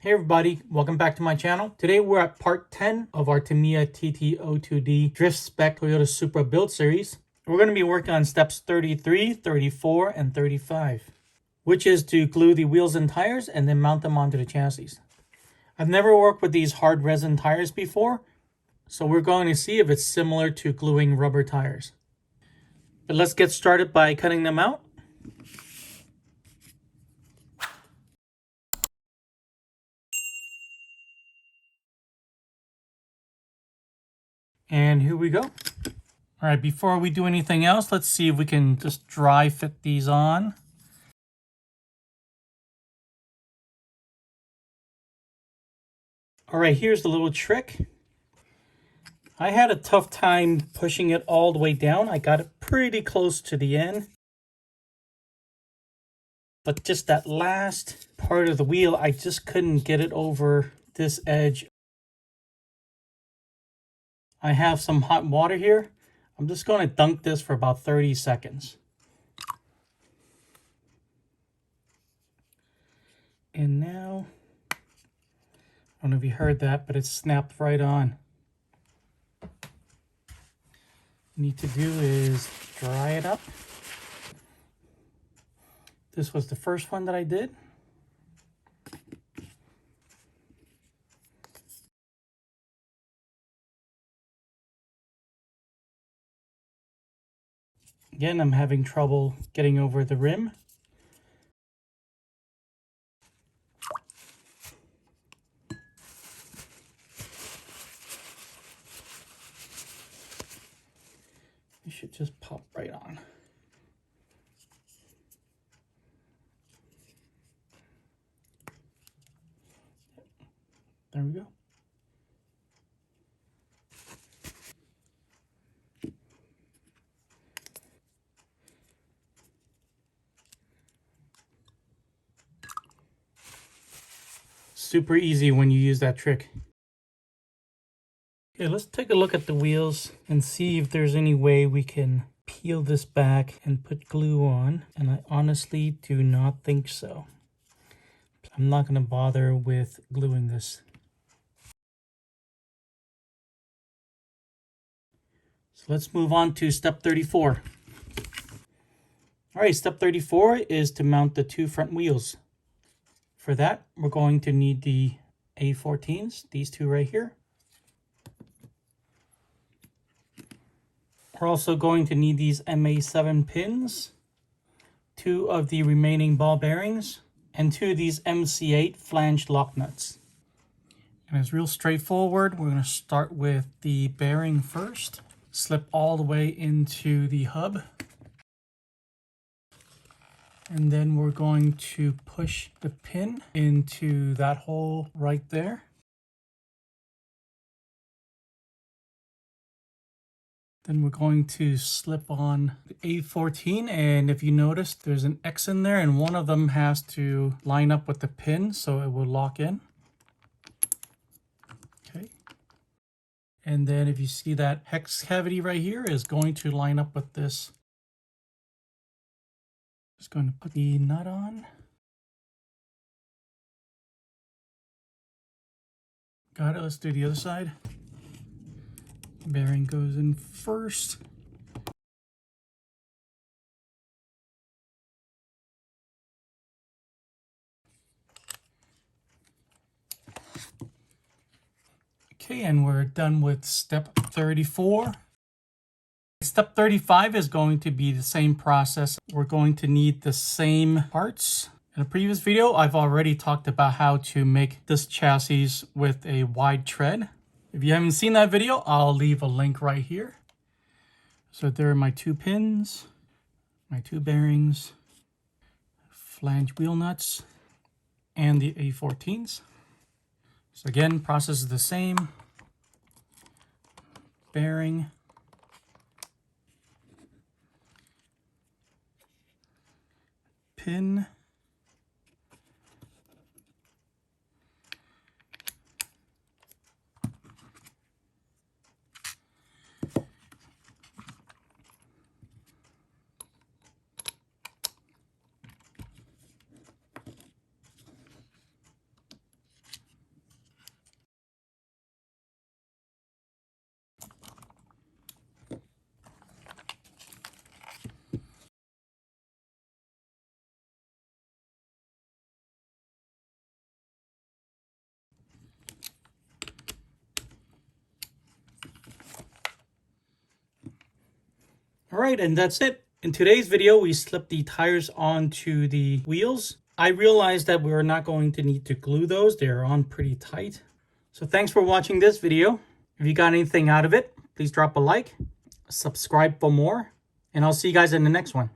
Hey everybody, welcome back to my channel. Today we're at part 10 of our Tamiya TT-02D Drift Spec Toyota Supra build series. We're going to be working on steps 33, 34, and 35, which is to glue the wheels and tires and then mount them onto the chassis. I've never worked with these hard resin tires before, so we're going to see if it's similar to gluing rubber tires. But let's get started by cutting them out. And here we go. All right, before we do anything else, let's see if we can just dry fit these on. All right, here's the little trick. I had a tough time pushing it all the way down. I got it pretty close to the end. But just that last part of the wheel, I just couldn't get it over this edge. I have some hot water here. I'm just going to dunk this for about 30 seconds. And now, I don't know if you heard that, but it snapped right on. What you need to do is dry it up. This was the first one that I did. Again, I'm having trouble getting over the rim. It should just pop right on. There we go. Super easy when you use that trick. Okay, let's take a look at the wheels and see if there's any way we can peel this back and put glue on. And I honestly do not think so. I'm not going to bother with gluing this. So let's move on to step 34. All right, step 34 is to mount the two front wheels. For that, we're going to need the A14s, these two right here. We're also going to need these MA7 pins, 2 of the remaining ball bearings, and 2 of these MC8 flange lock nuts. And it's real straightforward. We're going to start with the bearing first, slip all the way into the hub. And then we're going to push the pin into that hole right there. Then we're going to slip on the A14, and if you notice, there's an X in there, and one of them has to line up with the pin so it will lock in. Okay. And then if you see that hex cavity right here is going to line up with this. Just going to put the nut on. Got it. Let's do the other side. Bearing goes in first. Okay, and we're done with step 34. Step 35 is going to be the same process. We're going to need the same parts. In a previous video, I've already talked about how to make this chassis with a wide tread. If you haven't seen that video, I'll leave a link right here. So there are my 2 pins, my 2 bearings, flange wheel nuts, and the A14s. So again, process is the same. Bearing, pin, All right, and that's it. In today's video, we slipped the tires onto the wheels. I realized that we're not going to need to glue those. They're on pretty tight. So thanks for watching this video. If you got anything out of it, please drop a like, subscribe for more, and I'll see you guys in the next one.